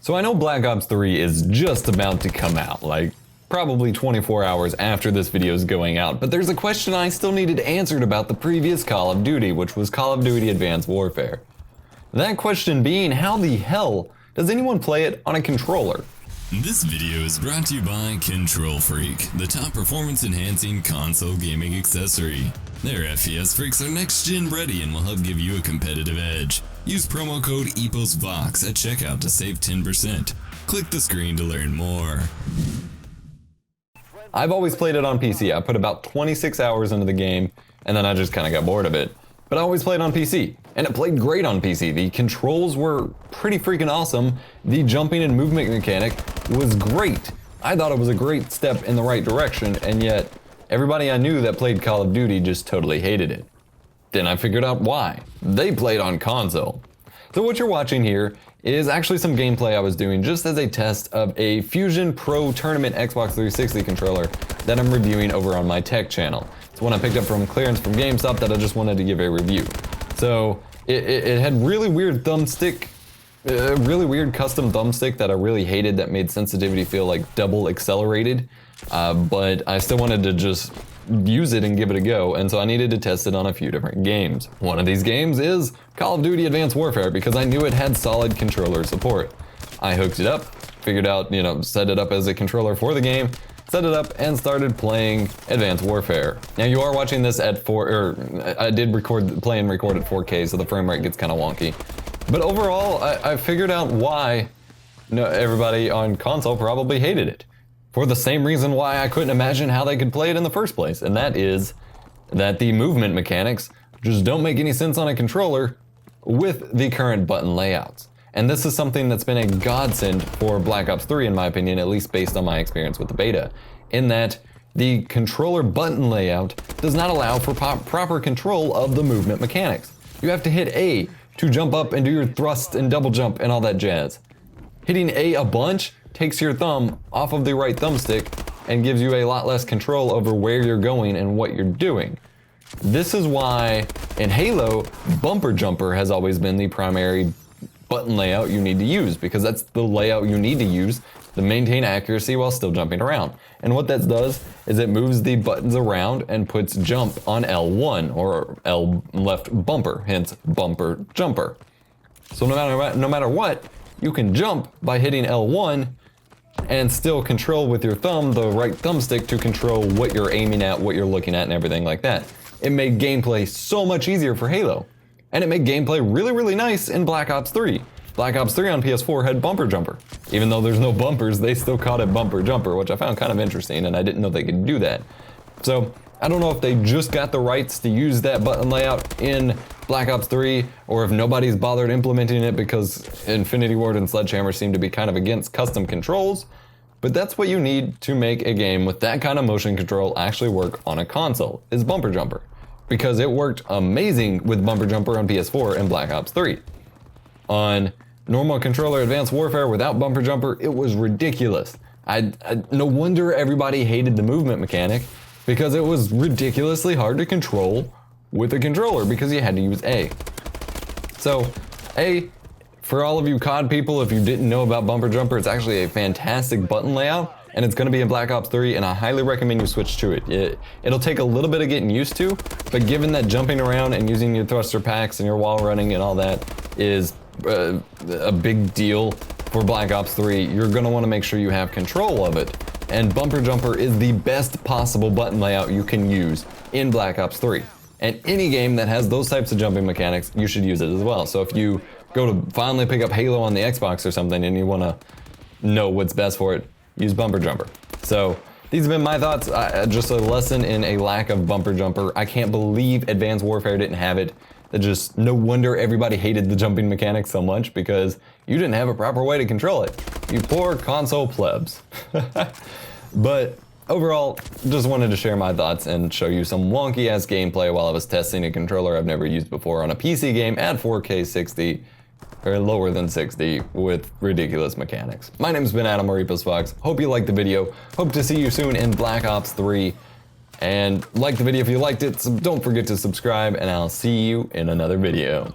So I know Black Ops 3 is just about to come out, like probably 24 hours after this video is going out, but there's a question I still needed answered about the previous Call of Duty, which was Call of Duty Advanced Warfare. That question being, how the hell does anyone play it on a controller? This video is brought to you by Control Freak, the top performance-enhancing console gaming accessory. Their FPS freaks are next-gen ready and will help give you a competitive edge. Use promo code EPOSVOX at checkout to save 10%. Click the screen to learn more. I've always played it on PC. I put about 26 hours into the game, and then I just kind of got bored of it. But I always played on PC, and it played great on PC. The controls were pretty freaking awesome. The jumping and movement mechanic was great. I thought it was a great step in the right direction, and yet everybody I knew that played Call of Duty just totally hated it. Then I figured out why. They played on console. So what you're watching here is actually some gameplay I was doing just as a test of a Fusion Pro Tournament Xbox 360 controller that I'm reviewing over on my tech channel. It's one I picked up from clearance from GameStop that I just wanted to give a review. So it had really weird thumbstick, really weird custom thumbstick that I really hated that made sensitivity feel like double accelerated. But I still wanted to just use it and give it a go, and so I needed to test it on a few different games. One of these games is Call of Duty Advanced Warfare because I knew it had solid controller support. I hooked it up, figured out, set it up as a controller for the game, set it up, and started playing Advanced Warfare. Now you are watching this at I did play and record at 4K, so the frame rate gets kind of wonky. But overall, I figured out why everybody on console probably hated it. For the same reason why I couldn't imagine how they could play it in the first place, and that is that the movement mechanics just don't make any sense on a controller with the current button layouts. And this is something that's been a godsend for Black Ops 3 in my opinion, at least based on my experience with the beta, in that the controller button layout does not allow for proper control of the movement mechanics. You have to hit A to jump up and do your thrust and double jump and all that jazz. Hitting A bunch takes your thumb off of the right thumbstick and gives you a lot less control over where you're going and what you're doing. This is why in Halo, bumper jumper has always been the primary button layout you need to use, because that's the layout you need to use to maintain accuracy while still jumping around. And what that does is it moves the buttons around and puts jump on L1 or L left bumper, hence bumper jumper. So no matter what, you can jump by hitting L1 and still control with your thumb the right thumbstick to control what you're aiming at, what you're looking at, and everything like that. It made gameplay so much easier for Halo. And it made gameplay really, really nice in Black Ops 3. Black Ops 3 on PS4 had bumper jumper. Even though there's no bumpers, they still called it bumper jumper, which I found kind of interesting, and I didn't know they could do that. So I don't know if they just got the rights to use that button layout in Black Ops 3, or if nobody's bothered implementing it because Infinity Ward and Sledgehammer seem to be kind of against custom controls, but that's what you need to make a game with that kind of motion control actually work on a console, is bumper jumper. Because it worked amazing with bumper jumper on PS4 and Black Ops 3. On normal controller Advanced Warfare without bumper jumper, it was ridiculous. No wonder everybody hated the movement mechanic, because it was ridiculously hard to control with a controller because you had to use A. So, for all of you COD people, if you didn't know about bumper jumper, it's actually a fantastic button layout, and it's going to be in Black Ops 3, and I highly recommend you switch to it. It'll take a little bit of getting used to, but given that jumping around and using your thruster packs and your wall running and all that is a big deal for Black Ops 3, you're going to want to make sure you have control of it. And bumper jumper is the best possible button layout you can use in Black Ops 3. And any game that has those types of jumping mechanics, you should use it as well. So if you go to finally pick up Halo on the Xbox or something and you want to know what's best for it, use bumper jumper. So these have been my thoughts, just a lesson in a lack of bumper jumper. I can't believe Advanced Warfare didn't have it. Just no wonder everybody hated the jumping mechanics so much, because you didn't have a proper way to control it. You poor console plebs. But overall, just wanted to share my thoughts and show you some wonky ass gameplay while I was testing a controller I've never used before on a PC game at 4K 60, or lower than 60, with ridiculous mechanics. My name's been Adam or EPOSVOX. Hope you liked the video. Hope to see you soon in Black Ops 3. And like the video if you liked it, so don't forget to subscribe, and I'll see you in another video.